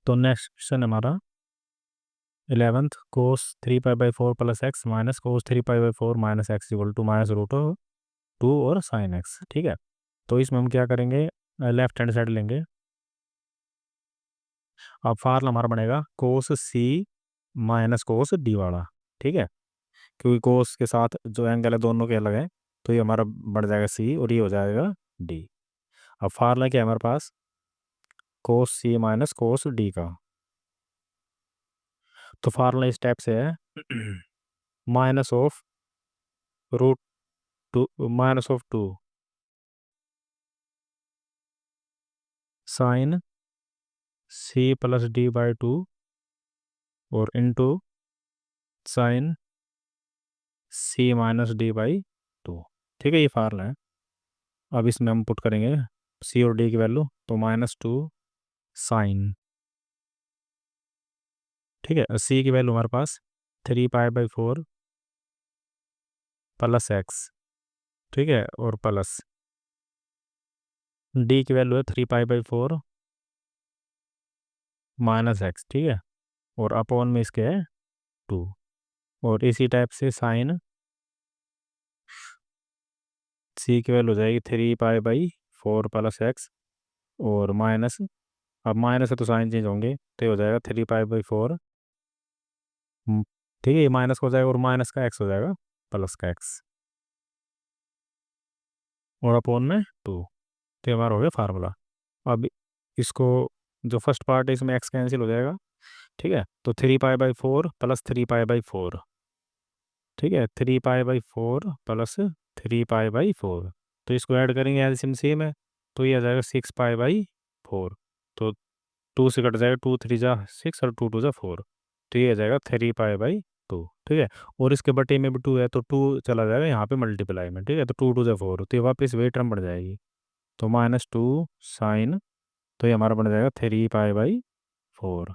तो next question हमारा 11th cos 3 पाई/4 प्लस एक्स माइनस कोस 3 पाई/4 minus x equal to minus root 2 और साइन एक्स। ठीक है, तो इसमें हम क्या करेंगे, लेफ्ट हैंड साइड लेंगे। अब फार्मूला हमारा बनेगा कोस सी माइनस कोस डी वाला। ठीक है, क्योंकि कोस के साथ जो एंगल है दोनों के अलग है, तो ये हमारा बढ़ जाएगा सी और ये हो जाएगा डी। अब फार्मूला क्या है हमारे पास, कोस सी माइनस कोस डी का। तो फार्मूला इस टाइप से है minus of root two, minus of 2 sine C plus डी/2 और इंटू साइन सी माइनस डी/2। ठीक है, ये फार्मूला है। अब इसमें हम पुट करेंगे सी और डी की वैल्यू, तो -2 साइन। ठीक है, सी की वैल्यू हमारे पास 3 पाई/4 प्लस एक्स। ठीक है, और प्लस डी की वैल्यू है 3 पाई/4 माइनस एक्स। ठीक है, और अपॉन में इसके है 2। और इसी टाइप से साइन सी की वैल्यू हो जाएगी 3 पाई/4 प्लस एक्स और माइनस, अब माइनस है तो साइन चेंज होंगे, तो ये हो जाएगा 3 पाई/4। ठीक है, ये माइनस हो जाएगा और माइनस का एक्स हो जाएगा प्लस का एक्स और अपॉन में 2। तो ये हमारा हो गया फार्मूला। अब इसको, जो फर्स्ट पार्ट है इसमें एक्स कैंसिल हो जाएगा। ठीक है, तो 3 पाई/4 प्लस 3 पाई/4। ठीक है, 3 पाई/4 प्लस 3 पाई/4, तो इसको ऐड करेंगे एलसीएम सी में, तो ये आ जाएगा 6 पाई/4। तो 2 से कट जाएगा, 2 3 जा 6 और 2 2 जा 4, तो ये आ जाएगा 3 पाई/2। ठीक है, और इसके बटे में भी 2 है, तो 2 चला जाएगा यहाँ पे मल्टीप्लाई में। ठीक है, तो 2 2 जा 4, तो ये वापस वही टर्म बढ़ जाएगी, तो -2 साइन, तो ये हमारा बन जाएगा 3 पाई/4।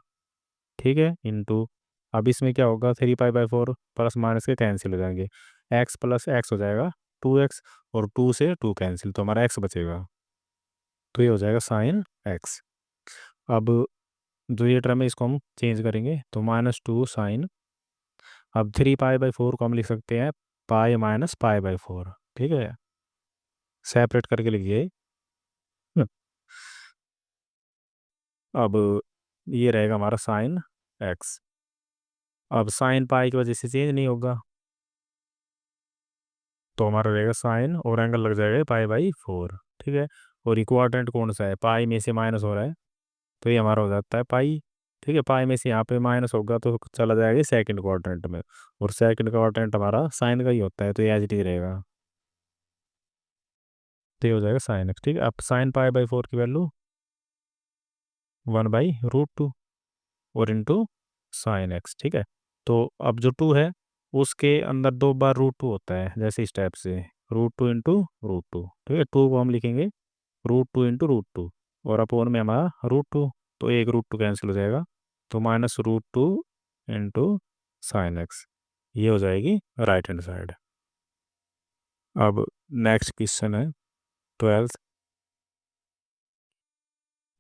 ठीक है, इंटू, अब इसमें क्या होगा, 3 पाई/4 प्लस माइनस के कैंसिल हो जाएंगे, एक्स प्लस एक्स हो जाएगा 2x, और 2 से 2 कैंसिल, तो हमारा एक्स बचेगा, तो ये हो जाएगा साइन एक्स। अब जो ये टर्म है इसको हम चेंज करेंगे, तो -2 साइन, अब 3 पाई/4 को हम लिख सकते हैं पाई माइनस पाई/4। ठीक है, सेपरेट करके लिखिए। अब ये रहेगा हमारा साइन एक्स। अब साइन पाई की वजह से चेंज नहीं होगा, तो हमारा रहेगा साइन और एंगल लग जाएगा पाई/4। ठीक है, और इक्वाड्रेंट कौन सा है, पाई में से माइनस हो रहा है, तो ये हमारा हो जाता है पाई। ठीक है, पाई में से यहाँ पे माइनस होगा तो चला जाएगा सेकंड क्वाड्रेंट में, और सेकंड क्वाड्रेंट हमारा साइन का ही होता है, तो ये एज इट इज रहेगा, तो ये हो जाएगा साइन एक्स। ठीक है, अब साइन पाई/4 की वैल्यू 1/√2 और इंटू साइन एक्स। ठीक है, तो अब जो 2 है उसके अंदर 2 बार √2 होता है, जैसे इस टाइप से √2 इंटू √2। ठीक है, 2 को हम लिखेंगे √2 इंटू √2, और अपोन में हमारा √2, तो एक √2 कैंसिल हो जाएगा, तो -√2 इंटू साइन एक्स, ये हो जाएगी राइट हैंड साइड। अब नेक्स्ट क्वेश्चन है 12th।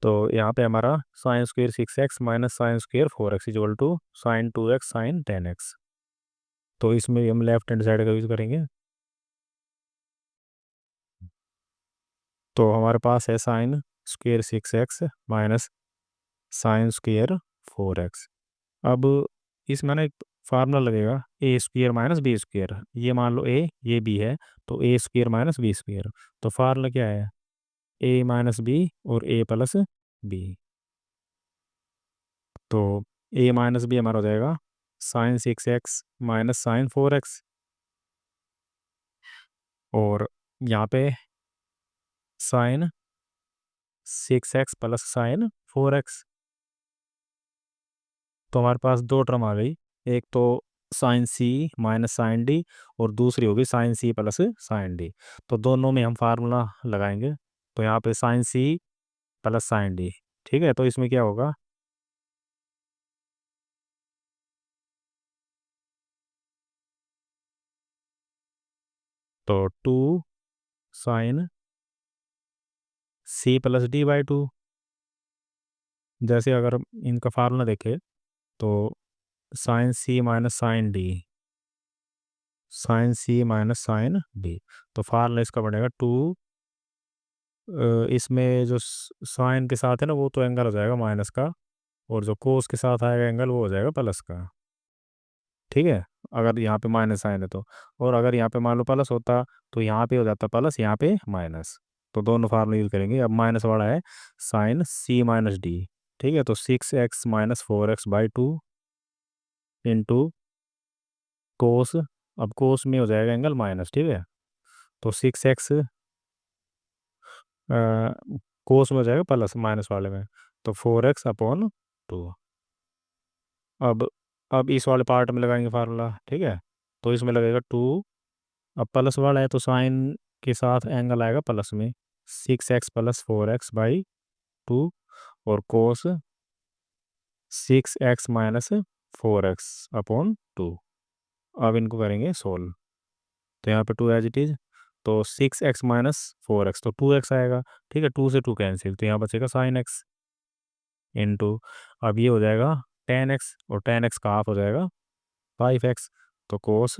तो यहाँ पे हमारा sine square 6x minus sine square 4x equal to sine 2x sine 10x। तो इसमें हम लेफ्ट हैंड साइड का यूज़ करेंगे, तो हमारे पास है sine square 6x minus sine square 4x। अब इसमें ना एक फार्मूला लगेगा a square minus b square, ये मान लो ए, ये बी है, तो a square minus b square. तो फार्मूला क्या है, ए माइनस बी और ए प्लस बी। तो ए माइनस बी हमारा हो जाएगा sign 6x minus sign 4x, और यहाँ पे sign 6x plus sign 4x। तो हमारे पास दो टर्म आ गई, एक तो साइन सी माइनस साइन डी, और दूसरी होगी साइन सी प्लस साइन डी। तो दोनों में हम फार्मूला लगाएंगे, तो यहाँ पे साइन सी प्लस साइन डी। ठीक है, तो इसमें क्या होगा, तो 2 साइन सी प्लस डी/2 जैसे अगर इनका फार्मूला देखे तो साइन सी माइनस साइन डी, साइन सी माइनस साइन डी, तो फार्मूला इसका बनेगा टू, इसमें जो साइन के साथ है ना वो तो एंगल हो जाएगा माइनस का, और जो कोस के साथ आएगा एंगल वो हो जाएगा प्लस का। ठीक है, अगर यहाँ पे माइनस साइन है तो, और अगर यहाँ पे मान लो प्लस होता तो यहाँ पे हो जाता प्लस, यहाँ पे माइनस, तो दोनों फार्मूला यूज करेंगे। अब माइनस वाला है साइन सी माइनस डी, ठीक है, तो 6x minus 4x/2 into cos, अब कोस में हो जाएगा एंगल माइनस, ठीक है, तो 6x कोस में हो जाएगा प्लस माइनस वाले में, तो 4x/2। अब अब इस वाले पार्ट में लगाएंगे फार्मूला, ठीक है, तो इसमें लगेगा 2, अब प्लस वाला है तो साइन के साथ एंगल आएगा प्लस में, 6x प्लस 4x/2, और कोस 6x माइनस 4x/2। अब इनको करेंगे सोल्व, तो यहाँ पे 2 एज इट इज, तो 6x माइनस 4x, तो 2x आएगा, ठीक है, 2 से 2 कैंसिल, तो यहाँ बचेगा साइन एक्स इंटू, अब ये हो जाएगा 10x, और 10x का हाफ हो जाएगा 5x, तो कोस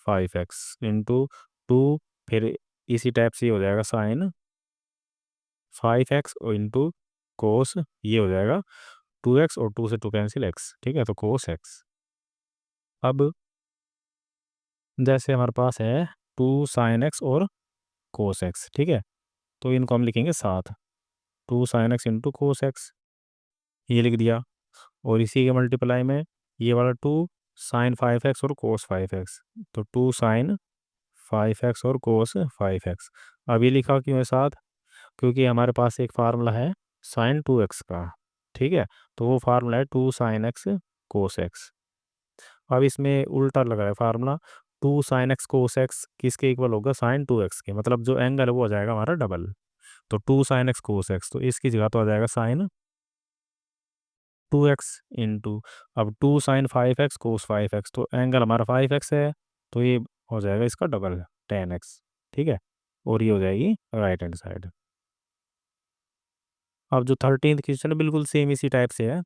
5x इंटू 2, फिर इसी टाइप से ये हो जाएगा साइन 5x और इंटू कोस, ये हो जाएगा 2x, और 2 से 2 कैंसिल x, ठीक है, तो कोस x। अब जैसे हमारे पास है 2 साइन x और कोस x, ठीक है, तो इनको हम लिखेंगे साथ, 2 sine x into cos x, ये लिख दिया, और इसी के मल्टीप्लाई में ये वाला 2 साइन 5x और कोस 5x, तो 2 साइन 5x और कोस 5x। अब ये लिखा क्यों है साथ, क्योंकि हमारे पास एक फार्मूला है साइन 2x का, ठीक है, तो वो फार्मूला है 2 साइन x कोस x। अब इसमें उल्टा लगा है फार्मूला, 2 साइन x कोस x किसके इक्वल होगा, साइन 2x के, मतलब जो एंगल है वो हो जाएगा हमारा डबल, तो 2 साइन x कोस x, तो इसकी जगह तो आ जाएगा साइन 2x इंटू, अब 2 साइन 5x कोस 5x, तो एंगल हमारा 5x है, तो ये हो जाएगा इसका डबल 10x, ठीक है, और ये हो जाएगी राइट हैंड साइड। अब जो 13th क्वेश्चन है बिल्कुल सेम इसी टाइप से है,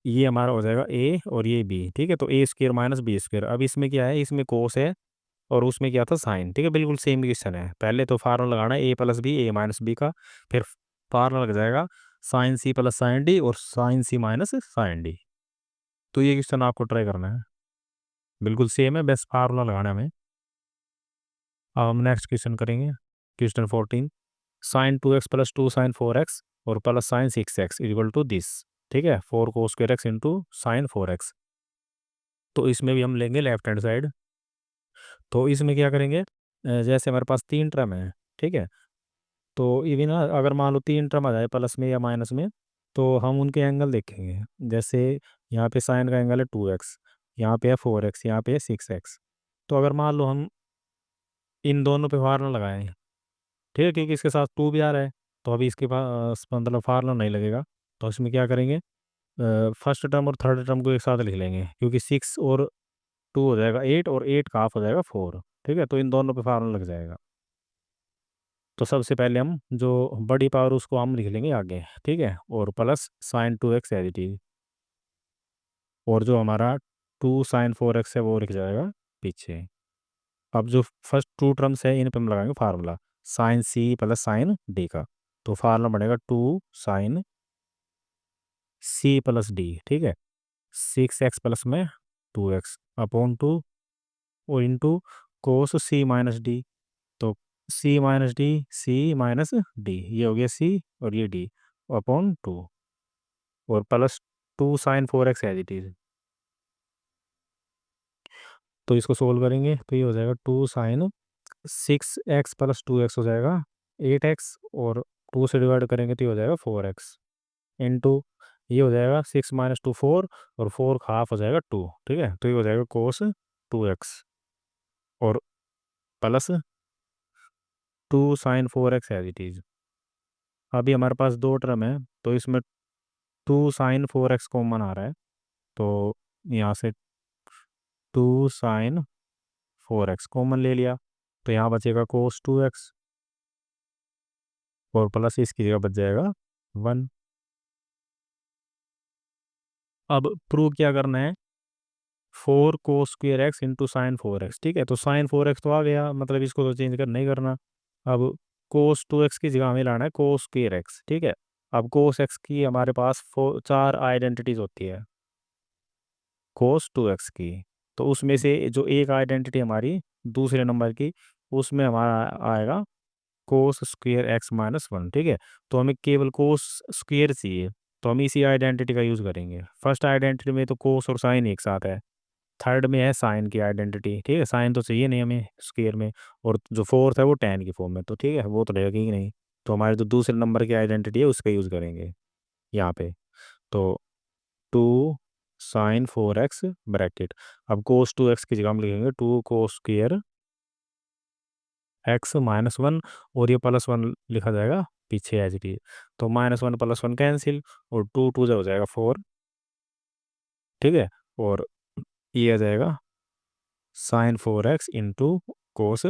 ये हमारा हो जाएगा ए और ये बी, ठीक है, तो ए स्क्र माइनस बी स्क्र, अब इसमें क्या है, इसमें कोस है और उसमें क्या था साइन, ठीक है, बिल्कुल सेम क्वेश्चन है, पहले तो फार्मूला लगाना है a plus b a minus b का, फिर फार्मूला लग जाएगा साइन सी प्लस साइन डी और साइन सी माइनस साइन डी, तो ये क्वेश्चन आपको ट्राई करना है, बिल्कुल सेम है, बस फार्मूला लगाना है हमें। अब हम नेक्स्ट क्वेश्चन करेंगे, question 14, sine 2x plus 2 sine 4x और plus sine 6x equal to this, ठीक है, 4 cos square x into sine 4x, तो इसमें भी हम लेंगे लेफ्ट हैंड साइड, तो इसमें क्या करेंगे, जैसे हमारे पास 3 टर्म है, ठीक है, तो इवन अगर मान लो 3 टर्म आ जाए प्लस में या माइनस में, तो हम उनके एंगल देखेंगे, जैसे यहाँ पे साइन का एंगल है 2x, यहाँ पे है 4x, यहाँ पे है 6x, तो अगर मान लो हम इन दोनों पे फार्मूला लगाएं, ठीक है, क्योंकि इसके साथ 2 भी आ रहा है, तो अभी इसके पास मतलब फार्मूला नहीं लगेगा, तो इसमें क्या करेंगे, फर्स्ट टर्म और थर्ड टर्म को एक साथ लिख लेंगे, क्योंकि 6 और 2 हो जाएगा 8, और 8 का हाफ हो जाएगा 4, ठीक है, तो इन दोनों पे फार्मूला लग जाएगा। तो सबसे पहले हम जो बड़ी पावर उसको हम लिख लेंगे आगे, ठीक है, और plus sine 2x as it is, और जो हमारा 2 साइन 4x है वो लिख जाएगा पीछे। अब जो फर्स्ट 2 टर्म्स है इन पे हम लगाएंगे फार्मूला साइन सी प्लस साइन डी का, तो फार्मूला बनेगा 2 साइन सी प्लस डी, ठीक है, 6x प्लस में 2x/2 और into cos C minus D, तो सी माइनस डी, सी माइनस डी, ये हो गया सी और ये डी अपॉन 2, और plus 2 sine 4x as it is, तो इसको सोल्व करेंगे तो ये हो जाएगा 2 साइन 6x प्लस 2x हो जाएगा 8x, और 2 से डिवाइड करेंगे तो ये हो जाएगा 4x इंटू, ये हो जाएगा 6 माइनस 2 4, और 4 का हाफ हो जाएगा 2, ठीक है, तो ये हो जाएगा कोस 2x, और plus 2 sine 4x as it is. अभी हमारे पास 2 टर्म है, तो इसमें 2 साइन 4x कॉमन आ रहा है, तो यहाँ से 2 साइन 4x कॉमन ले लिया, तो यहाँ बचेगा कोस 2x, और प्लस इसकी जगह बच जाएगा 1, अब प्रूव क्या करना है, 4 cos² x into sin 4x, ठीक है। तो sin 4x तो आ गया, मतलब इसको तो चेंज कर नहीं करना। अब cos 2x की जगह हमें लाना है cos²x, ठीक है। अब cos x की हमारे पास 4 आइडेंटिटीज होती है cos 2x की। तो उसमें से जो एक आइडेंटिटी हमारी दूसरे नंबर की, उसमें हमारा आएगा cos² x−1, ठीक है। तो हमें केवल cos² चाहिए, तो हम इसी आइडेंटिटी का यूज़ करेंगे। फर्स्ट आइडेंटिटी में तो cos और sin एक साथ है, थर्ड में है साइन की आइडेंटिटी, ठीक है। साइन तो चाहिए नहीं हमें स्क्वायर में, और जो फोर्थ है वो tan की फॉर्म में, तो ठीक है वो तो रहेगा ही नहीं। तो हमारे जो दूसरे नंबर की आइडेंटिटी है उसका यूज़ करेंगे यहाँ पे। तो 2 sin 4x ब्रैकेट, अब cos 2x की जगह हम लिखेंगे 2 cos² x−1, और ये +1 लिखा जाएगा पीछे एज इट इज। तो -1 +1 कैंसिल, और 2 हो जाएगा 4, ठीक है। और ये आ जाएगा sin 4x into cos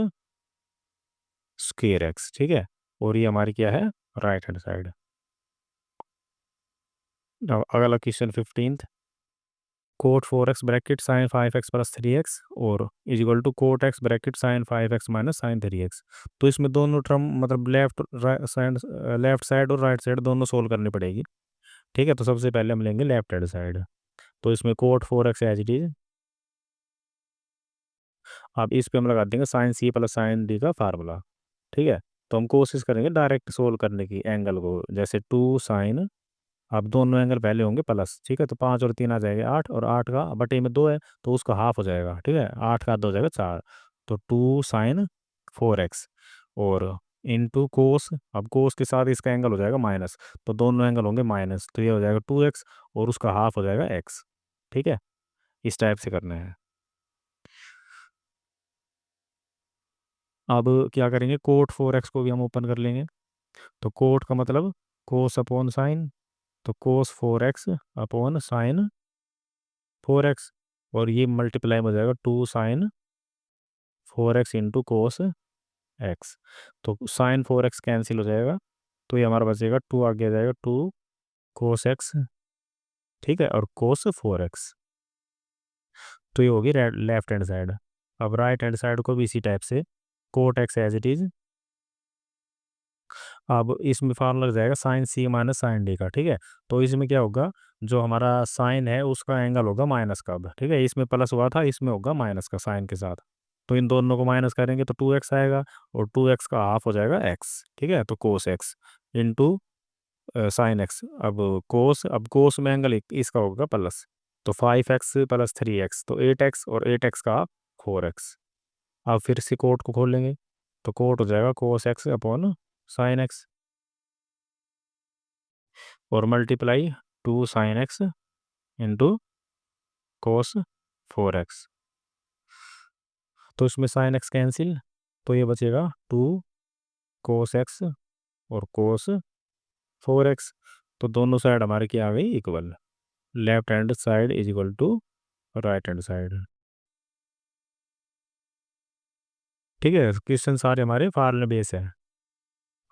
square x, ठीक है। और ये हमारी क्या है, राइट हैंड साइड। अब अगला question 15th, cot 4x bracket sin 5x + 3x और is equal to cot x bracket sin 5x - sin 3x। तो इसमें दोनों टर्म मतलब लेफ्ट साइड, लेफ्ट साइड और राइट साइड दोनों सोल्व करनी पड़ेगी, ठीक है। तो सबसे पहले हम लेंगे लेफ्ट हैंड साइड। तो इसमें cot 4x as it is, अब इस पे हम लगा देंगे sin c + sin d का फार्मूला, ठीक है। तो हम कोशिश करेंगे डायरेक्ट सोल्व करने की एंगल को, जैसे 2 sin, अब दोनों एंगल पहले होंगे प्लस, ठीक है। तो 5 और 3 आ जाएगा 8, और 8 का बटे में 2 है तो उसका हाफ हो जाएगा, ठीक है। 8 का 2 हो जाएगा 4। तो 2 sin 4x, और इंटू कोस, अब कोस के साथ इसका एंगल हो जाएगा माइनस, तो दोनों एंगल होंगे माइनस, तो ये हो जाएगा 2x, और उसका हाफ हो जाएगा x, ठीक है। इस टाइप से करना है। अब क्या करेंगे, cot 4x को भी हम ओपन कर लेंगे। तो कोट का मतलब कोस अपॉन साइन, तो cos 4x upon sin 4x, और ये मल्टीप्लाई हो जाएगा 2 sin 4x into cos x. तो sin 4x कैंसिल हो जाएगा, तो ये हमारा बचेगा 2, आगे आ जाएगा 2 cos x, ठीक है, और cos 4x। तो ये होगी लेफ्ट हैंड साइड। अब राइट हैंड साइड को भी इसी टाइप से cot x as it is. अब इसमें फार्मूला लग जाएगा sin c - sin d का, ठीक है। तो इसमें क्या होगा, जो हमारा साइन है उसका एंगल होगा माइनस का, अब ठीक है। इसमें प्लस हुआ था, इसमें होगा माइनस का साइन के साथ। तो इन दोनों को माइनस करेंगे तो 2x आएगा, और 2x का हाफ हो जाएगा x, ठीक है। तो cos x into sine x. अब कोस में एंगल इसका होगा प्लस, तो 5x + 3x, तो 8x, और 8x का हाफ 4x। अब फिर से कोट को खोल लेंगे, तो कोट हो जाएगा cos x upon sine x, और multiply 2 sin x into cos 4x। तो इसमें साइन एक्स कैंसिल, तो ये बचेगा 2 cos x और cos 4x। तो दोनों साइड हमारे क्या आ गई, equal. Left hand side is equal to right hand side, ठीक है। क्वेश्चन सारे हमारे फार्मूला बेस है।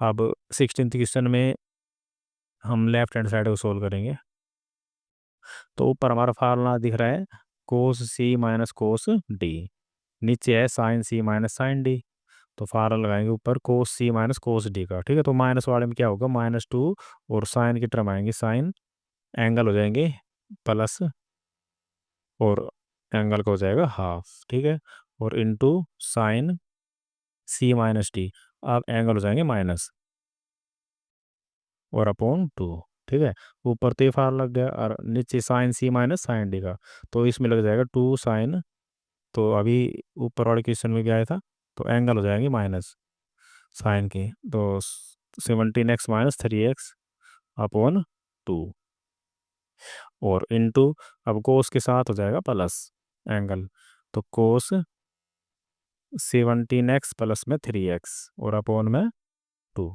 अब 16th क्वेश्चन में हम लेफ्ट हैंड साइड को सोल्व करेंगे। तो ऊपर हमारा फार्मूला दिख रहा है cos c - cos d, नीचे है sin c - sin d। तो फार्मूला लगाएंगे ऊपर cos c - cos d का, ठीक है। तो माइनस वाले में क्या होगा, -2, और साइन की टर्म आएंगे साइन, एंगल हो जाएंगे प्लस, और एंगल का हो जाएगा हाफ, ठीक है। और इंटू साइन c - d, अब एंगल हो जाएंगे माइनस, और अपॉन 2, ठीक है। ऊपर तो ये फार्मूला लग गया, और नीचे साइन c - sin d का, तो इसमें लग जाएगा 2 sin। तो अभी ऊपर वाले क्वेश्चन में क्या आया था, तो एंगल हो जाएंगे माइनस साइन की, तो 17x - 3x अपॉन 2, और इंटू, अब कोस के साथ हो जाएगा प्लस एंगल, तो कोस 17x प्लस में 3x, और अपॉन में 2।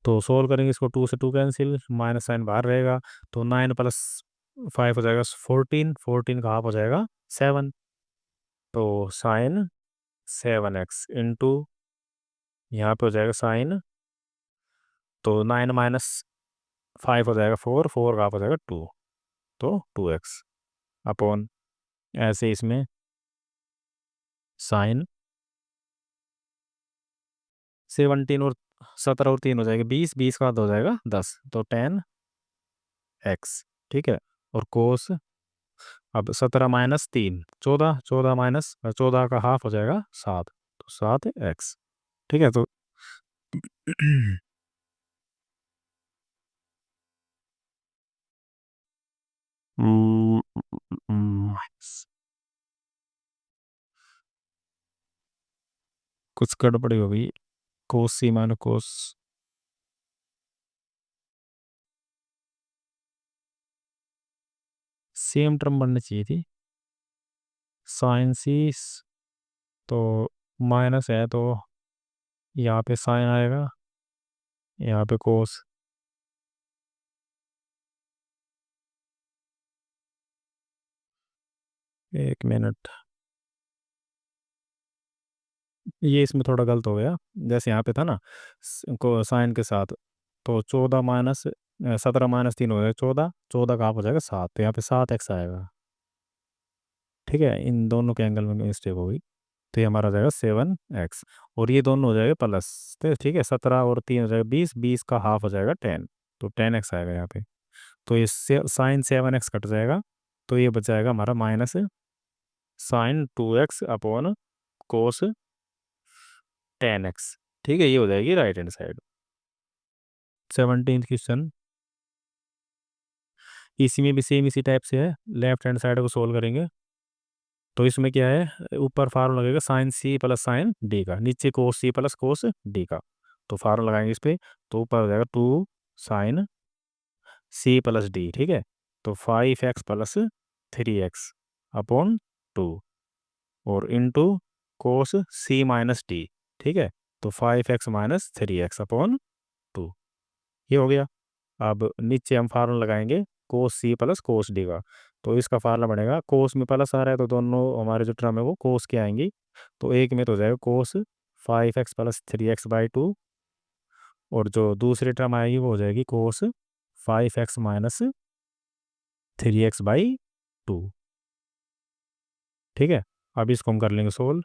तो सोल्व करेंगे इसको, 2 से 2 कैंसिल, माइनस साइन बाहर रहेगा, तो 9 + 5 हो जाएगा 14, 14 का हाफ हो जाएगा 7। तो साइन 7x इंटू, यहाँ पे हो जाएगा साइन, तो 9 - फाइव हो जाएगा फोर, फोर का हाफ हो जाएगा टू, तो 2x अपॉन, ऐसे इसमें साइन 17 और 17 और 3 हो जाएगा 20, 20 का आधा हो जाएगा 10, तो 10x। ठीक है। और कोस, अब 17 माइनस 3 14, 14 माइनस 14 का हाफ हो जाएगा 7, तो 7x। ठीक है। तो माइनस, कुछ गड़बड़ी हो गई, कोस C minus cos, same term बननी चाहिए थी, साइन सी, तो माइनस है तो यहाँ पे साइन आएगा, यहाँ पे कोस। एक मिनट, ये इसमें थोड़ा गलत हो गया, जैसे यहाँ पे था ना को साइन के साथ, तो 14 माइनस 17 माइनस 3 हो जाएगा 14, 14 का हाफ हो जाएगा 7, तो यहाँ पे 7x आएगा। ठीक है, इन दोनों के एंगल में मिस्टेक हो गई, तो ये हमारा हो जाएगा 7x, और ये दोनों हो जाएगा प्लस, तो ठीक है 17 और 3 हो जाएगा 20, 20 का हाफ हो जाएगा 10, तो 10x आएगा यहाँ पे। तो इससे साइन 7x कट जाएगा, तो ये बच जाएगा हमारा माइनस साइन 2x अपॉन कोस 10x। ठीक है, ये हो जाएगी राइट हैंड साइड। 17 क्वेश्चन, इसी में भी सेम इसी टाइप से है, लेफ्ट हैंड साइड को सोल्व करेंगे। तो इसमें क्या है, ऊपर फार्मूला लगेगा साइन सी प्लस साइन डी का, नीचे कोस सी प्लस कोस डी का, तो फार्मूला लगाएंगे इस पे, तो ऊपर हो जाएगा 2 साइन सी प्लस डी। ठीक है, तो 5x प्लस 3x अपॉन 2, और into cos C minus D. ठीक है, तो 5x माइनस 3x अपॉन 2, ये हो गया। अब नीचे हम फार्मूला लगाएंगे कोस सी प्लस कोस डी का, तो इसका फार्मूला बनेगा, कोस में प्लस आ रहा है तो दोनों हमारे जो टर्म है वो कोस के आएंगी, तो एक में तो हो जाएगा कोस 5x प्लस 3x/2, और जो दूसरी टर्म आएगी वो हो जाएगी कोस 5x माइनस 3x/2। ठीक है, अब इसको हम कर लेंगे सोल्व,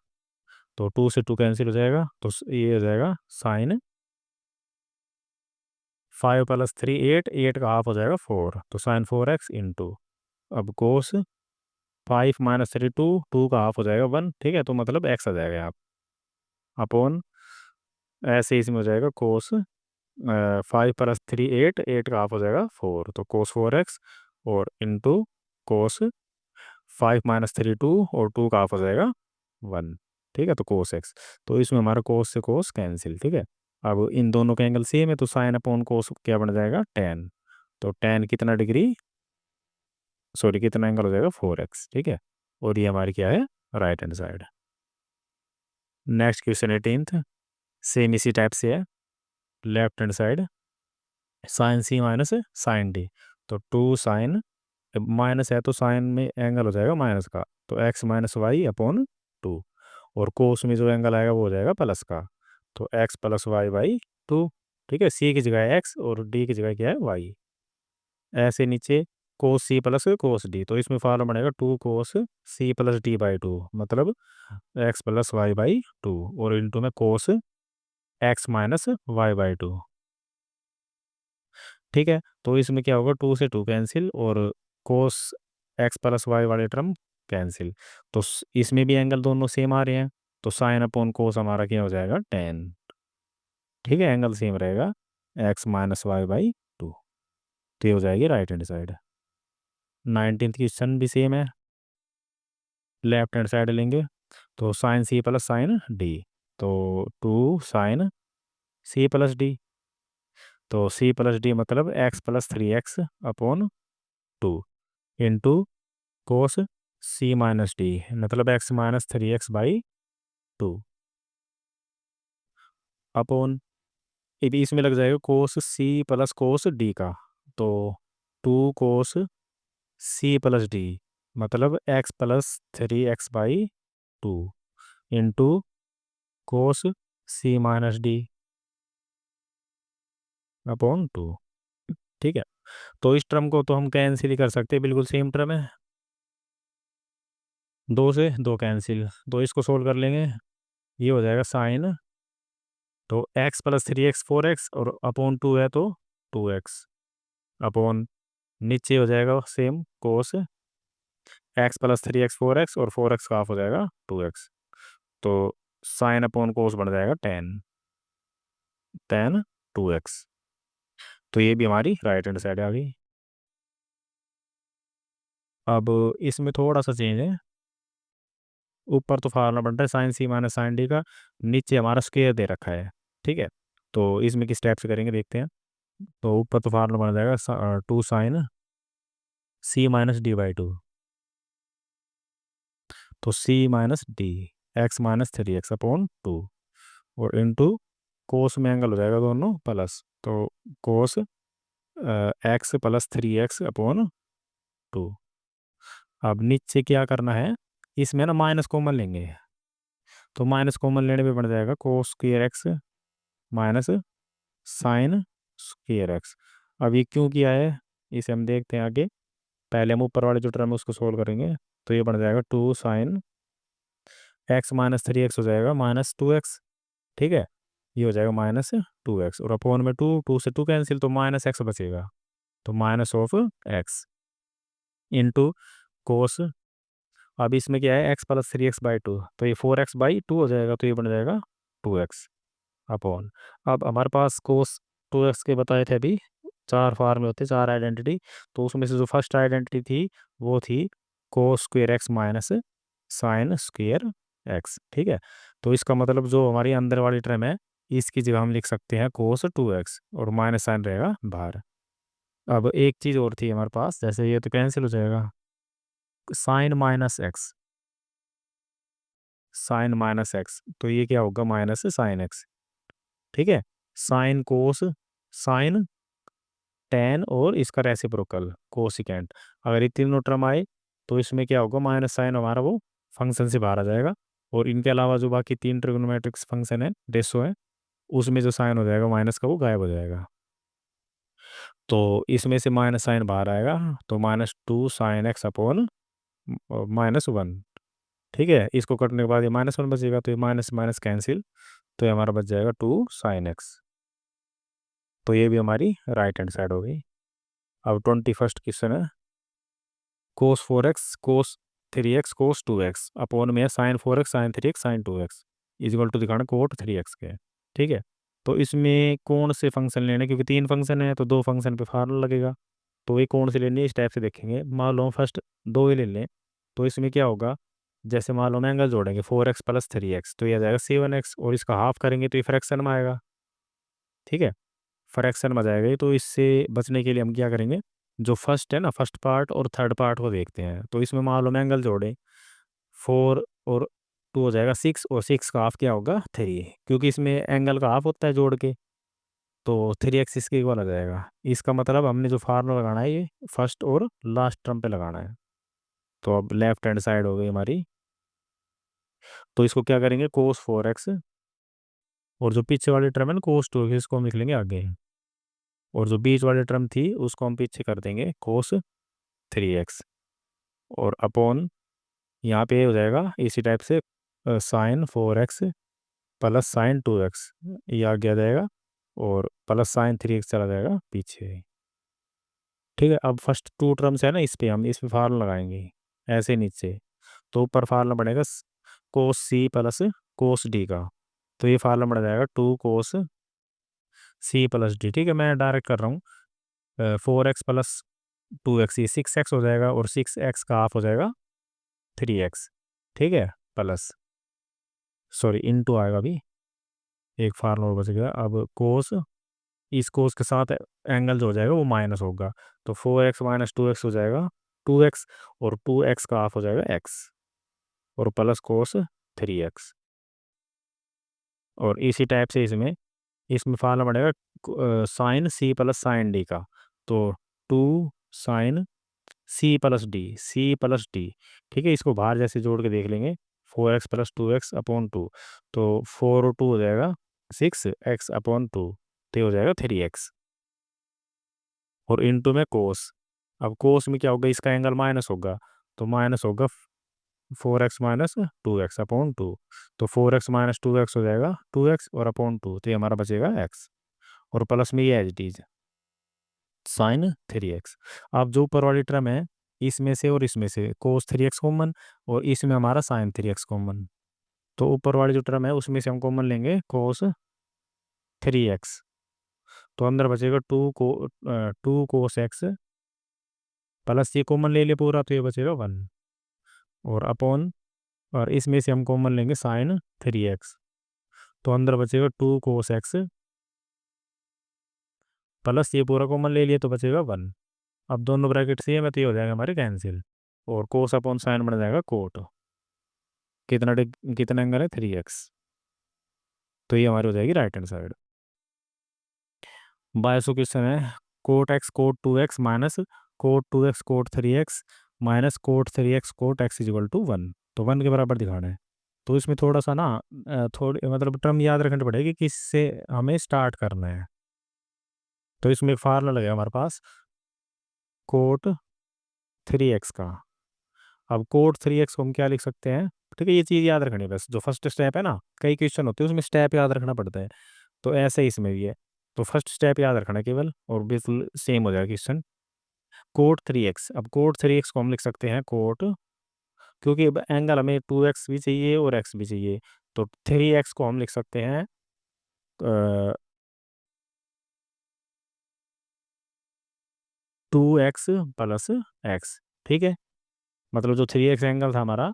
तो 2 से 2 कैंसिल हो जाएगा, तो ये हो जाएगा साइन 5 + 3 8, 8 का हाफ हो जाएगा 4, तो साइन 4x इंटू, अब कोस 5 - 3 2, 2 का हाफ हो जाएगा 1। ठीक है, तो मतलब x आ जाएगा यहाँ, अपॉन, ऐसे ही इसमें हो जाएगा कोस 5 + 3 8, 8 का हाफ हो जाएगा 4, तो कोस 4x, और इंटू कोस 5 - 3 2, और 2 का हाफ हो जाएगा 1। ठीक है, तो कोस x, तो इसमें हमारा कोस से कोस कैंसिल। ठीक है, अब इन दोनों के एंगल सेम है, तो साइन अपॉन कोस क्या बन जाएगा 10, तो 10 कितना डिग्री, सॉरी कितना एंगल हो जाएगा 4x। ठीक है, और ये हमारी क्या है, right hand side. Next question 18th, same इसी टाइप से है, लेफ्ट हैंड साइड साइन सी माइनस साइन डी, तो 2 साइन, माइनस है तो साइन में एंगल हो जाएगा माइनस का, तो x माइनस वाई अपॉन 2, और कोस में जो एंगल आएगा वो हो जाएगा प्लस का, तो x प्लस वाई/2। ठीक है, सी की जगह x और डी की जगह क्या है y, ऐसे नीचे कोस सी प्लस कोस डी, तो इसमें फॉर्मूला बनेगा 2 cos c + d/2, मतलब x प्लस y/2, और इंटू में कोस x माइनस y/2। ठीक है, तो इसमें क्या होगा, 2 से 2 कैंसिल, और कोस x प्लस वाई वाले टर्म कैंसिल, तो इसमें भी एंगल दोनों सेम आ रहे हैं, तो साइन अपॉन कोस हमारा क्या हो जाएगा 10। ठीक है, एंगल सेम रहेगा, x माइनस y/2, तो ये हो जाएगी right hand side. 19th question भी सेम है, लेफ्ट हैंड साइड लेंगे, तो साइन सी प्लस साइन डी, तो 2 sin c + d, तो c + d मतलब x plus 3x upon 2, into cos C minus D, मतलब x माइनस 3x/2, अपॉन, ये भी इसमें लग जाएगा कोस सी प्लस कोस डी का, तो 2 cos c + d, मतलब x plus 3x/2, into cos C minus D upon 2। ठीक है, तो इस टर्म को तो हम कैंसिल ही कर सकते हैं, बिल्कुल सेम टर्म है, दो से दो कैंसिल, तो इसको सोल्व कर लेंगे। ये हो जाएगा साइन, तो x plus three x four x और अपॉन टू है तो टू एक्स, अपॉन नीचे हो जाएगा सेम कोस एक्स प्लस थ्री एक्स और फोर एक्स का हाफ हो जाएगा टू एक्स, तो साइन अपॉन कोस बन जाएगा टेन, टेन टू एक्स। तो ये भी हमारी राइट हैंड साइड आ गई। अब इसमें थोड़ा सा चेंज है, ऊपर तो फार्मूला बन रहा है साइन सी माइनस साइन डी का, नीचे हमारा स्क्वायर दे रखा है, ठीक है, तो इसमें किस टाइप से करेंगे देखते हैं। तो ऊपर तो फार्मूला बन जाएगा two sine C minus D by two, तो C minus D x minus three x upon two, और इनटू कोस में एंगल हो जाएगा दोनों प्लस, तो cos x plus three x upon two. अब नीचे क्या करना है, इसमें ना माइनस कॉमन लेंगे, तो माइनस कॉमन लेने पे बन जाएगा cos square x minus sine square x. अब ये क्यों किया है इसे हम देखते हैं आगे, पहले हम ऊपर वाले जो टर्म है उसको सोल्व करेंगे। तो ये बन जाएगा two sine x minus three x हो जाएगा माइनस टू एक्स, ठीक है, ये हो जाएगा माइनस टू एक्स, और अपॉन में टू, टू से टू कैंसिल, तो माइनस एक्स बचेगा, तो minus of x into cos, अब इसमें क्या है x plus three x by two, तो ये फोर एक्स बाई टू हो जाएगा, तो ये बन जाएगा टू एक्स अपॉन, अब हमारे पास कोस टू एक्स के बताए थे अभी, चार फॉर्म में होते चार आइडेंटिटी, तो उसमें से जो फर्स्ट आइडेंटिटी थी वो थी cos square x minus sine square x, ठीक है, तो इसका मतलब जो हमारी अंदर वाली टर्म है इसकी जगह हम लिख सकते हैं कोस टू एक्स और माइनस साइन रहेगा बाहर। अब एक चीज़ और थी हमारे पास, जैसे ये तो कैंसिल हो जाएगा, sine minus x, sine minus x, तो ये क्या होगा माइनस साइन एक्स, ठीक है, साइन कोस साइन टेन और इसका रेसिप्रोकल कोसिकेंट, अगर ये तीनों टर्म आए तो इसमें क्या होगा माइनस साइन हमारा वो फंक्शन से बाहर आ जाएगा, और इनके अलावा जो बाकी तीन ट्रिग्नोमेट्रिक्स फंक्शन है रेशो है उसमें जो साइन हो जाएगा माइनस का वो गायब हो जाएगा, तो इसमें से माइनस साइन बाहर आएगा, तो minus two sine x upon minus one, ठीक है, इसको कटने के बाद ये माइनस वन बचेगा, तो ये माइनस माइनस कैंसिल, तो ये हमारा बच जाएगा टू साइन एक्स, तो ये भी हमारी राइट हैंड साइड हो गई। अब 21st क्वेश्चन है, cos four x cos three x cos two x upon में sine four x sine three x sine two x is equal to दिखाना कोट थ्री एक्स के, ठीक है, तो इसमें कौन से फंक्शन लेने, क्योंकि तीन फंक्शन है तो दो फंक्शन पे फार्मूला लगेगा, तो ये कौन से लेने इस टाइप से देखेंगे, मान लो फर्स्ट दो ही ले लें, तो इसमें क्या होगा, जैसे मान लो हम एंगल जोड़ेंगे four x plus three x, तो ये आ जाएगा सेवन एक्स, और इसका हाफ करेंगे तो ये फ्रैक्शन में आएगा, ठीक है, फ्रैक्शन में आ जाएगा ये, तो इससे बचने के लिए हम क्या करेंगे, जो फर्स्ट है ना फर्स्ट पार्ट और थर्ड पार्ट को देखते हैं, तो इसमें मान लो हम एंगल जोड़ें फोर और टू हो जाएगा सिक्स, और सिक्स का हाफ क्या होगा थ्री, क्योंकि इसमें एंगल का हाफ होता है जोड़ के, तो थ्री एक्स इसके इक्वल आ जाएगा, इसका मतलब हमने जो फार्मूला लगाना है ये फर्स्ट और लास्ट टर्म पे लगाना है, तो अब लेफ्ट हैंड साइड हो गई हमारी, तो इसको क्या करेंगे कोस फोर एक्स, और जो पीछे वाली टर्म है ना कोस टू एक्स इसको हम लिख लेंगे आगे, और जो बीच वाली टर्म थी उसको हम पीछे कर देंगे कोस थ्री एक्स, और अपॉन यहाँ पे हो जाएगा इसी टाइप से sign four x plus sign two x, ये आगे आ जाएगा, और प्लस साइन थ्री एक्स चला जाएगा पीछे, ठीक है, अब फर्स्ट टू टर्म्स है ना इस पे हम इस पे फार्मूला लगाएंगे ऐसे नीचे, तो ऊपर फार्मूला बनेगा कोस सी प्लस कोस डी का, तो ये फार्मूला बन जाएगा two cos c plus d, ठीक है, मैं डायरेक्ट कर रहा हूँ, four x plus two x ये सिक्स एक्स हो जाएगा, और सिक्स एक्स का हाफ हो जाएगा थ्री एक्स, ठीक है, प्लस सॉरी इनटू आएगा अभी, एक फार्मूला बच गया, अब कोस इस कोस के साथ एंगल जो हो जाएगा वो माइनस होगा, तो four x minus two x हो जाएगा टू एक्स, और टू एक्स का हाफ हो जाएगा एक्स, और प्लस कोस थ्री एक्स, और इसी टाइप से इसमें इसमें फार्मूला बनेगा साइन सी प्लस साइन डी का, तो टू साइन सी प्लस डी, ठीक है, इसको बाहर जैसे जोड़ के देख लेंगे, four x plus two x upon two, तो फोर और टू हो जाएगा सिक्स एक्स अपॉन टू, तो ये हो जाएगा थ्री एक्स, और इनटू में कोस। अब कोस में क्या होगा, इसका एंगल माइनस होगा, तो माइनस होगा 4x माइनस 2x अपॉन 2। तो 4x माइनस 2x हो जाएगा 2x और अपॉन 2, तो ये हमारा बचेगा x। और प्लस में ये as it is sine 3x। अब जो ऊपर वाली टर्म है, इसमें से और इसमें से कोस 3x कॉमन, और इसमें हमारा साइन 3x कॉमन। तो ऊपर वाली जो टर्म है उसमें से हम कॉमन लेंगे कोस 3x, तो अंदर बचेगा 2 कोस x प्लस ये कॉमन ले लिया पूरा, तो ये बचेगा 1 और अपॉन, और इसमें से हम कॉमन लेंगे साइन 3x, तो अंदर बचेगा 2 कोस x प्लस ये पूरा कॉमन ले लिया तो बचेगा 1। अब दोनों ब्रैकेट सेम है तो ये हो जाएगा हमारे कैंसिल, और कोस अपॉन साइन बन जाएगा कोट। कितना एंगल है 3x, तो ये हमारी हो जाएगी राइट हैंड साइड। बायसो क्वेश्चन है cot x cot 2x minus cot 2x cot 3x minus cot 3x cot x is equal to 1, तो 1 के बराबर दिखाना है। तो इसमें थोड़ा सा ना थोड़ी मतलब टर्म याद रखनी पड़ेगी कि इससे हमें स्टार्ट करना है। तो इसमें एक फार्मूला लगेगा हमारे पास कोट 3x का। अब कोट 3x को हम क्या लिख सकते हैं, ठीक है, ये चीज़ याद रखनी है बस। जो फर्स्ट स्टेप है ना, कई क्वेश्चन होते हैं उसमें स्टेप याद रखना पड़ता है, तो ऐसे ही इसमें भी है। तो फर्स्ट स्टेप याद रखना है केवल, और बिल्कुल सेम हो जाएगा क्वेश्चन। कोट 3x, अब कोट 3x को हम लिख सकते हैं कोट, क्योंकि अब एंगल हमें 2x भी चाहिए और x भी चाहिए, तो 3x को हम लिख सकते हैं 2x प्लस x। ठीक है, मतलब जो 3x एंगल था हमारा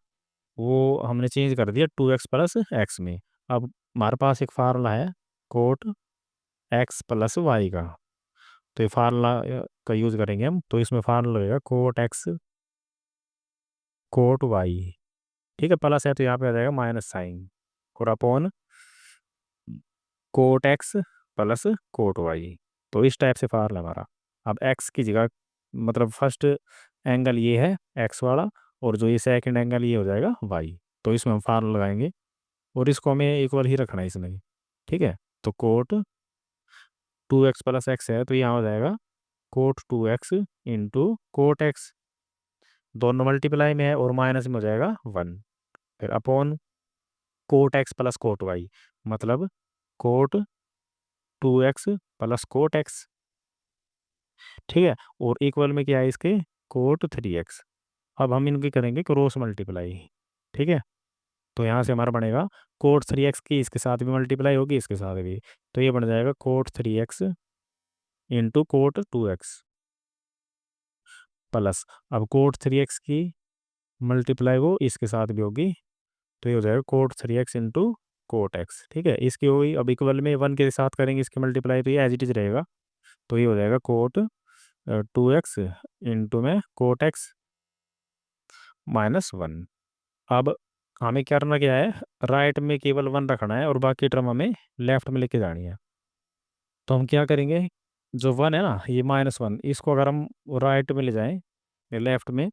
वो हमने चेंज कर दिया 2x प्लस x में। अब हमारे पास एक फार्मूला है कोट x प्लस y का, तो ये फार्मूला का यूज़ करेंगे हम। तो इसमें फार्मूला लगेगा कोट x कोट y, ठीक है, प्लस है तो यहाँ पे आ जाएगा माइनस साइन, और upon cot x plus cot y। तो इस टाइप से फार्मूला हमारा। अब x की जगह मतलब फर्स्ट एंगल ये है x वाला, और जो ये सेकंड एंगल ये हो जाएगा y। तो इसमें हम फार्मूला लगाएंगे, और इसको हमें इक्वल ही रखना है इसमें। ठीक है, तो कोट 2x प्लस एक्स है, तो यहाँ हो जाएगा cot 2x into cot x, दोनों मल्टीप्लाई में है और माइनस में हो जाएगा 1, फिर upon cot x plus cot y, मतलब cot 2x plus cot x। ठीक है, और इक्वल में क्या है इसके कोट 3x। अब हम इनकी करेंगे क्रॉस मल्टीप्लाई। ठीक है, तो यहाँ से हमारा बनेगा कोट 3x की इसके साथ भी मल्टीप्लाई होगी, इसके साथ भी, तो ये बन जाएगा cot 3x into cot 2x plus, अब कोट 3x की मल्टीप्लाई वो इसके साथ भी होगी, तो ये हो जाएगा cot 3x into cot x. ठीक है, इसकी हो गई। अब इक्वल में 1 के साथ करेंगे इसकी मल्टीप्लाई, तो ये एज इट इज रहेगा, तो ये हो जाएगा कोट 2x इंटू में कोट एक्स माइनस 1। अब हमें करना क्या है, राइट में केवल 1 रखना है और बाकी टर्म हमें लेफ्ट में लेके जानी है। तो हम क्या करेंगे, जो 1 है ना ये -1, इसको अगर हम राइट में ले जाएं लेफ्ट में,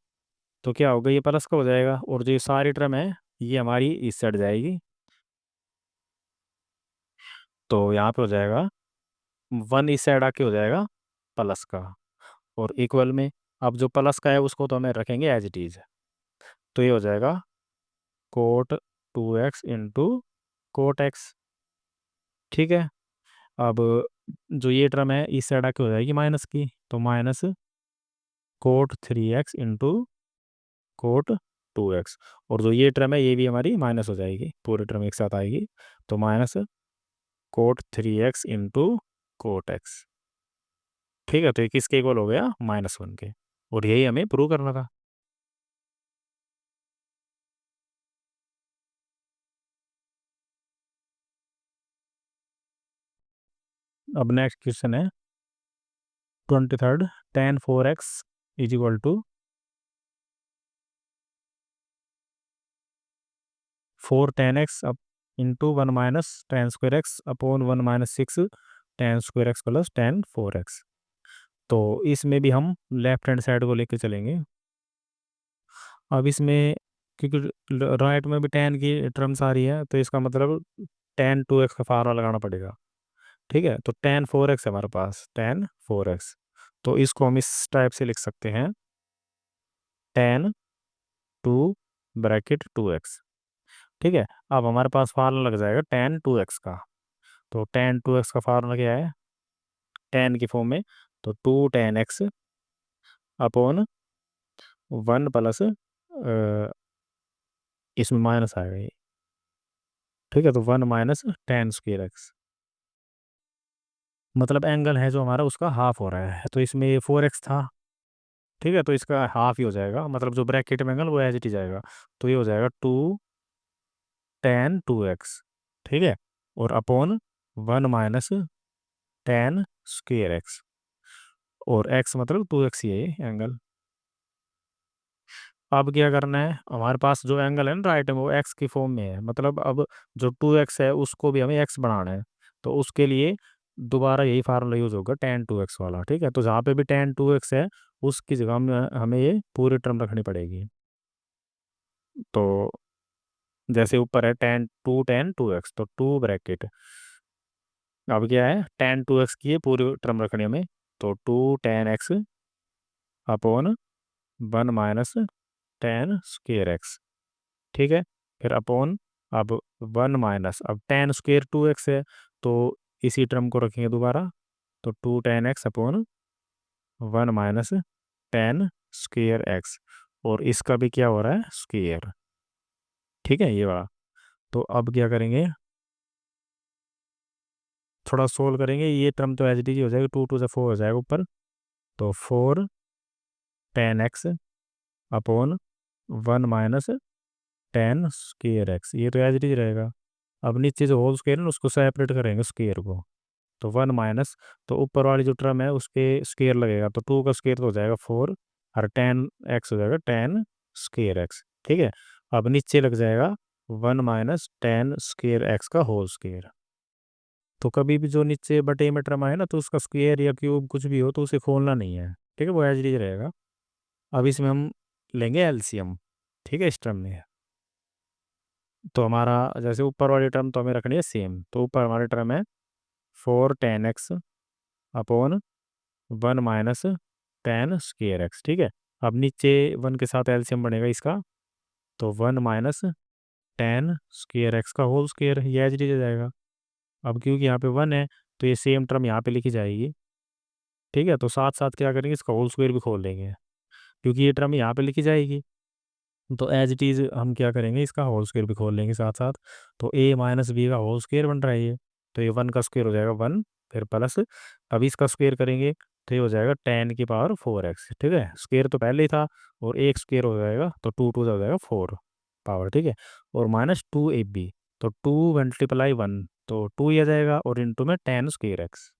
तो क्या होगा, ये प्लस का हो जाएगा, और जो ये सारी टर्म है ये हमारी इस साइड जाएगी, तो यहाँ पे हो जाएगा 1 इस साइड आके हो जाएगा प्लस का, और इक्वल में अब जो प्लस का है उसको तो हमें रखेंगे एज इट इज, तो ये हो जाएगा cot 2x into cot x. ठीक है, अब जो ये टर्म है इस साइड आके हो जाएगी माइनस की, तो minus cot 3x into cot 2x, और जो ये टर्म है ये भी हमारी माइनस हो जाएगी, पूरी टर्म एक साथ आएगी, तो minus cot 3x into cot x. ठीक है, तो ये किसके इक्वल हो गया -1 के, और यही हमें प्रूव करना था। अब नेक्स्ट क्वेश्चन है 23rd, tan 4x is equal to 4 tan x अब into 1 minus tan square x upon 1 minus 6 tan square x plus tan 4x। तो इसमें भी हम लेफ्ट हैंड साइड को लेके चलेंगे। अब इसमें क्योंकि राइट में भी tan की टर्म्स आ रही है, तो इसका मतलब tan 2x का फार्मूला लगाना पड़ेगा। ठीक है, तो tan 4x है हमारे पास tan 4x, तो इसको हम इस टाइप से लिख सकते हैं, tan two bracket two x. ठीक है, अब हमारे पास फार्मूला लग जाएगा टेन टू एक्स का। तो टेन टू एक्स का फार्मूला क्या है, टेन की फॉर्म में, तो two tan x upon one plus, इसमें माइनस आएगा ये। ठीक है, तो one minus tan square x, मतलब एंगल है जो हमारा उसका हाफ हो रहा है, तो इसमें ये फोर एक्स था। ठीक है, तो इसका हाफ ही हो जाएगा, मतलब जो ब्रैकेट में एंगल वो एज इट इज आएगा। तो ये हो जाएगा टू टेन टू एक्स। ठीक है, और upon one minus tan square x, और एक्स मतलब टू एक्स ही है ये एंगल। अब क्या करना है, हमारे पास जो एंगल है ना राइट में, वो एक्स की फॉर्म में है, मतलब अब जो टू एक्स है उसको भी हमें एक्स बनाना है। तो उसके लिए दोबारा यही फार्मूला यूज होगा, टेन टू एक्स वाला। ठीक है, तो जहाँ पे भी टेन टू एक्स है उसकी जगह में हमें ये पूरी टर्म रखनी पड़ेगी। तो जैसे ऊपर है टेन टू एक्स, तो टू ब्रैकेट, अब क्या है, टेन टू एक्स की ये पूरी टर्म रखनी है हमें। तो two tan x upon one minus tan square x. ठीक है, फिर अपॉन, अब वन माइनस, अब टेन स्क्वेयर टू एक्स है, तो इसी टर्म को रखेंगे दोबारा। तो two tan x upon one minus tan square x, और इसका भी क्या हो रहा है, स्क्वेयर। ठीक है, ये वाला। तो अब क्या करेंगे, थोड़ा सोल्व करेंगे, ये टर्म तो एज इट इज हो जाएगा, टू टू से फोर हो जाएगा ऊपर। तो four ten x upon one minus tan square x, ये तो एज इट इज रहेगा। अब नीचे जो होल स्क्वेयर है ना उसको सेपरेट करेंगे स्क्वेयर को। तो वन माइनस, तो ऊपर वाली जो टर्म है उस पे स्क्वेयर लगेगा, तो टू का स्क्वेयर तो हो जाएगा फोर, और टेन एक्स हो जाएगा टेन स्क्वेयर एक्स। ठीक है, अब नीचे लग जाएगा one minus tan square x का होल स्क्वेयर। तो कभी भी जो नीचे बटे में टर्म आए ना, तो उसका स्क्वेयर या क्यूब कुछ भी हो तो उसे खोलना नहीं है। ठीक है, वो एज इट इज रहेगा। अब इसमें हम लेंगे एलसीएम। ठीक है, इस टर्म में, तो हमारा जैसे ऊपर वाली टर्म तो हमें रखनी है सेम, तो ऊपर हमारी टर्म है four ten x upon one minus tan square x. ठीक है, अब नीचे वन के साथ एलसीएम बनेगा इसका, तो one minus tan square x का होल स्क्वेयर, ये एज इट इज जाएगा। अब क्योंकि यहाँ पे वन है तो ये सेम टर्म यहाँ पे लिखी जाएगी। ठीक है, तो साथ साथ क्या करेंगे, इसका होल स्क्वायर भी खोल देंगे, क्योंकि ये टर्म यहाँ पे लिखी जाएगी। तो एज इट इज़ हम क्या करेंगे, इसका होल स्क्वायर भी खोल लेंगे साथ साथ। तो ए माइनस बी का होल स्क्वायर बन रहा है ये, तो ये वन का स्क्वायर हो जाएगा वन, फिर प्लस, अब इसका स्क्वायर करेंगे तो ये हो जाएगा टेन की पावर फोर एक्स। ठीक है, स्क्वायर तो पहले ही था, और एक स्क्वायर हो जाएगा तो टू टू हो जाएगा फोर पावर। ठीक है, और माइनस टू ए बी, तो टू मल्टीप्लाई वन, तो टू ही आ जाएगा, और इंटू में टेन स्क्वायर एक्स।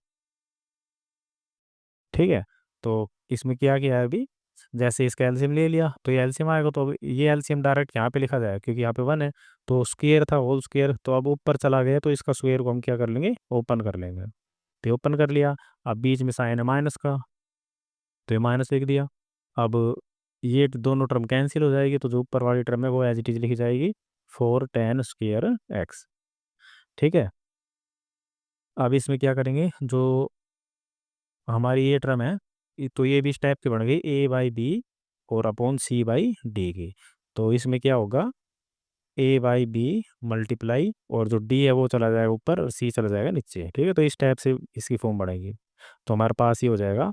ठीक है, तो इसमें क्या किया है अभी, जैसे इसका एलसीएम ले लिया तो ये एलसीएम आएगा, तो अब ये एलसीएम डायरेक्ट यहाँ पे लिखा जाएगा, क्योंकि यहाँ पे वन है, तो स्क्वायर था होल स्क्वायर, तो अब ऊपर चला गया, तो इसका स्क्वायर को हम क्या कर लेंगे, ओपन कर लेंगे। तो ओपन कर लिया, अब बीच में साइन है माइनस का, तो ये माइनस लिख दिया। अब ये दोनों टर्म कैंसिल हो जाएगी, तो जो ऊपर वाली टर्म है वो एज इट इज लिखी जाएगी, फोर टेन स्क्वेयर एक्स। ठीक है, अब इसमें क्या करेंगे, जो हमारी ये टर्म है, तो ये भी इस टाइप की बन गई, ए बाई बी और अपॉन सी बाई डी की। तो इसमें क्या होगा, ए बाई बी मल्टीप्लाई, और जो डी है वो चला जाएगा ऊपर और सी चला जाएगा नीचे। ठीक है, तो इस टाइप से इसकी फॉर्म बनेगी। तो हमारे पास ये हो जाएगा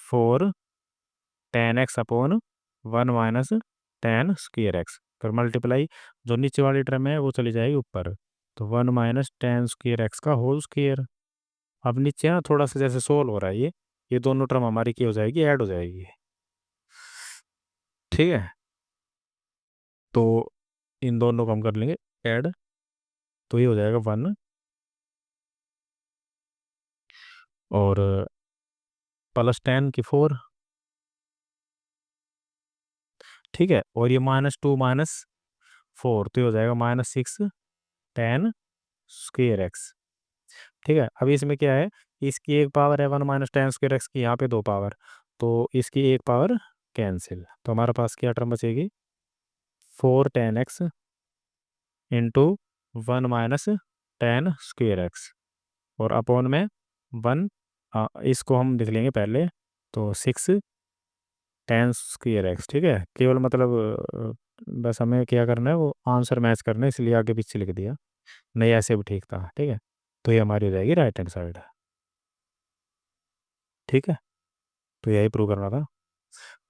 four ten x upon one minus tan square x, फिर मल्टीप्लाई, जो नीचे वाली टर्म है वो चली जाएगी ऊपर, तो one minus tan square x का होल स्क्वेयर। अब नीचे ना थोड़ा सा जैसे सोल्व हो रहा है ये दोनों टर्म हमारी की हो जाएगी, ऐड हो जाएगी। ठीक है, तो इन दोनों को हम कर लेंगे ऐड, तो ये हो जाएगा वन, और प्लस टेन की फोर। ठीक है, और ये माइनस टू माइनस फोर, तो ये हो जाएगा minus six ten square x. ठीक है, अभी इसमें क्या है, इसकी एक पावर है one minus tan square x की, यहाँ पे दो पावर, तो इसकी एक पावर कैंसिल, तो हमारे पास क्या टर्म बचेगी, four ten x into one minus tan square x, और अपॉन में वन इसको हम लिख लेंगे पहले। तो 6 tan² x, ठीक है, केवल मतलब बस हमें क्या करना है, वो आंसर मैच करना है, इसलिए आगे पीछे लिख दिया, नहीं ऐसे भी ठीक था, ठीक है। तो ये हमारी हो जाएगी राइट हैंड साइड, ठीक है। तो यही प्रूव करना था।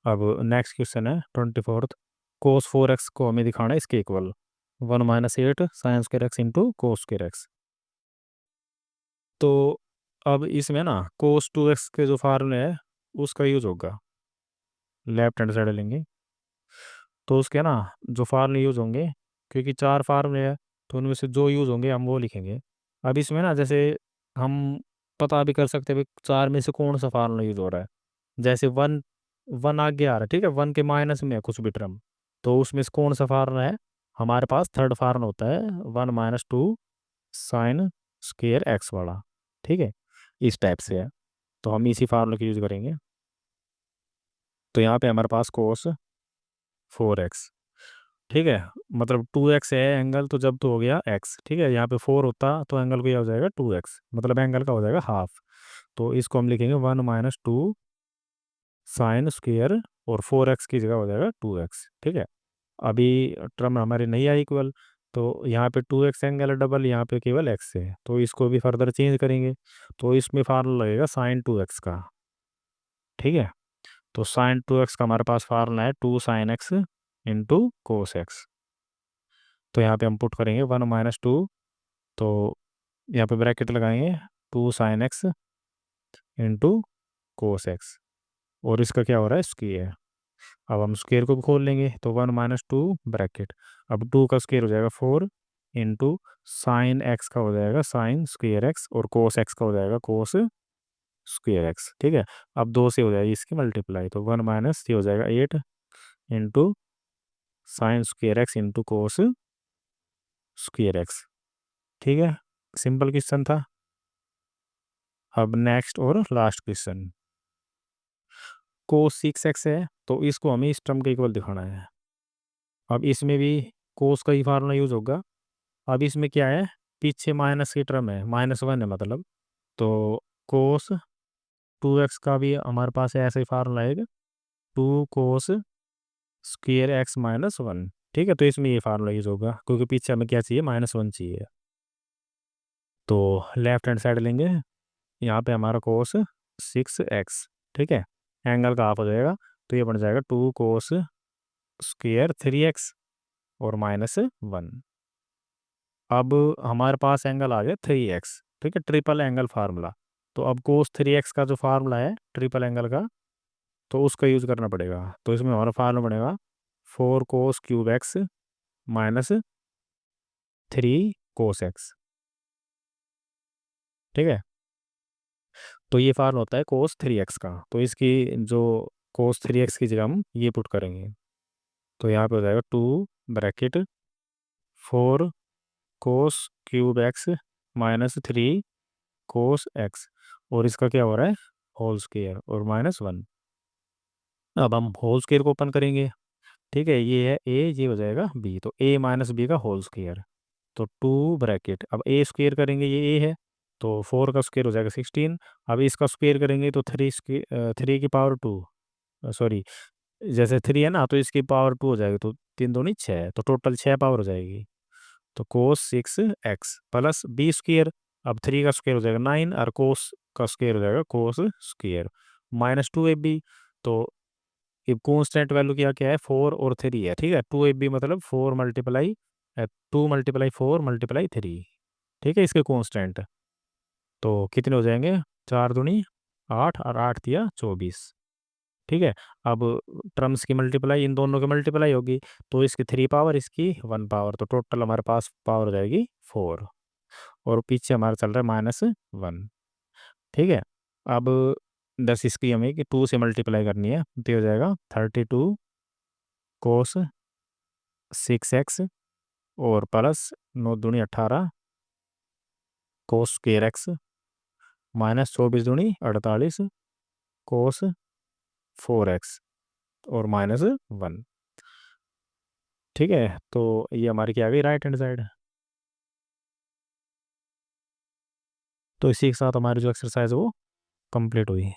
अब नेक्स्ट क्वेश्चन है 24th। cos 4x को हमें दिखाना है इसके equal 1 - 8 sin² x into cos²x। तो अब इसमें ना cos 2x के जो फार्मूले है उसका यूज होगा, लेफ्ट हैंड साइड लेंगे। तो उसके ना जो फार्मूले यूज होंगे, क्योंकि 4 फार्मूले है, तो उनमें से जो यूज होंगे हम वो लिखेंगे। अब इसमें ना जैसे हम पता भी कर सकते हैं भी 4 में से कौन सा फार्मूला यूज हो रहा है। जैसे वन वन आगे आ रहा है, ठीक है, 1 के माइनस में है कुछ भी टर्म, तो उसमें से कौन सा फार्मूला है, हमारे पास थर्ड फार्मूला होता है 1 - 2 sin² x वाला, ठीक है, इस टाइप से है। तो हम इसी फार्मूले का यूज करेंगे। तो यहाँ पे हमारे पास cos 4x, ठीक है, मतलब 2x है एंगल, तो जब तो हो गया x, ठीक है, यहाँ पे 4 होता तो एंगल को यह हो जाएगा 2x, मतलब एंगल का हो जाएगा हाफ। तो इसको हम लिखेंगे 1 - 2 sin², और 4x की जगह हो जाएगा 2x, ठीक है। अभी टर्म हमारी नहीं आई इक्वल, तो यहाँ पे 2x एंगल है डबल, यहाँ पे केवल x है, तो इसको भी फर्दर चेंज करेंगे। तो इसमें फार्मूला लगेगा sin 2x का, ठीक है। तो sin 2x का हमारे पास फार्मूला है 2 sin x into cos x। तो यहाँ पे हम पुट करेंगे 1 - 2, तो यहाँ पे ब्रैकेट लगाएंगे 2 sin x into cos x, और इसका क्या हो रहा है, स्क्वायर। अब हम स्क्वायर को भी खोल लेंगे, तो 1 - 2 ब्रैकेट, अब 2 का स्क्वायर हो जाएगा 4 इंटू sin x का हो जाएगा sin²x, और cos x का हो जाएगा cos²x, ठीक है। अब 2 से हो जाएगी इसकी मल्टीप्लाई, तो 1 माइनस ये हो जाएगा 8 into sin² x into cos²x, ठीक है। सिंपल क्वेश्चन था। अब नेक्स्ट और लास्ट क्वेश्चन, cos 6x है, तो इसको हमें इस टर्म के इक्वल दिखाना है। अब इसमें भी कोस का ही फार्मूला यूज होगा। अब इसमें क्या है, पीछे माइनस की टर्म है, -1 है मतलब, तो cos 2x का भी हमारे पास ऐसा ही फार्मूला है, 2 cos²x - 1, ठीक है। तो इसमें ये फार्मूला यूज होगा, क्योंकि पीछे हमें क्या चाहिए, -1 चाहिए। तो लेफ्ट हैंड साइड लेंगे, यहाँ पे हमारा cos 6x, ठीक है, एंगल का हाफ हो जाएगा, तो ये बन जाएगा 2 cos² 3x और -1। अब हमारे पास एंगल आ गया 3x, ठीक है, ट्रिपल एंगल फार्मूला। तो अब cos 3x का जो फार्मूला है ट्रिपल एंगल का, तो उसका यूज करना पड़ेगा। तो इसमें हमारा फार्मूला बनेगा 4 cos³ x -3 cos x, ठीक है। तो ये फार्मूला होता है cos 3x का, तो इसकी जो cos 3x की जगह हम ये पुट करेंगे, तो यहाँ पे हो जाएगा 2 bracket 4 cos³ x -3 cos x, और इसका क्या हो रहा है, होल स्क्वायर और -1। अब हम होल स्क्वायर को ओपन करेंगे, ठीक है, ये है ए, ये हो जाएगा बी, तो ए माइनस बी का होल स्क्वायर, तो 2 ब्रैकेट, अब ए स्क्वायर करेंगे, ये ए है, तो 4 का स्क्वायर हो जाएगा 16। अब इसका स्क्वायर करेंगे तो 3 की पावर 2, सॉरी, जैसे 3 है ना, तो इसकी पावर 2 हो जाएगी, तो 3 दूनी 6, तो टोटल 6 पावर हो जाएगी। तो cos 6x plus B square, अब 3 का स्क्वायर हो जाएगा 9, और कोस का स्क्वायर हो जाएगा cos² -2ab। तो ये कॉन्स्टेंट वैल्यू क्या क्या है, 4 और 3 है, ठीक है। 2ab मतलब 4 × 2 × 4 × 3, ठीक है, इसके कॉन्स्टेंट। तो कितने हो जाएंगे, 4 दूनी 8, और 8 × 3 = 24, ठीक है। अब टर्म्स की मल्टीप्लाई, इन दोनों की मल्टीप्लाई होगी, तो इसकी 3 पावर, इसकी 1 पावर, तो टोटल हमारे पास पावर हो जाएगी 4, और पीछे हमारा चल रहा है -1, ठीक है। अब 10 इसकी हमें कि 2 से मल्टीप्लाई करनी है, तो ये हो जाएगा 32 cos 6x, और प्लस 9 दूनी 18 cos² x -24 दूनी 48 cos 4x, और -1, ठीक है। तो ये हमारी क्या आ गई, राइट हैंड साइड। तो इसी के साथ हमारी जो एक्सरसाइज है वो कंप्लीट हुई।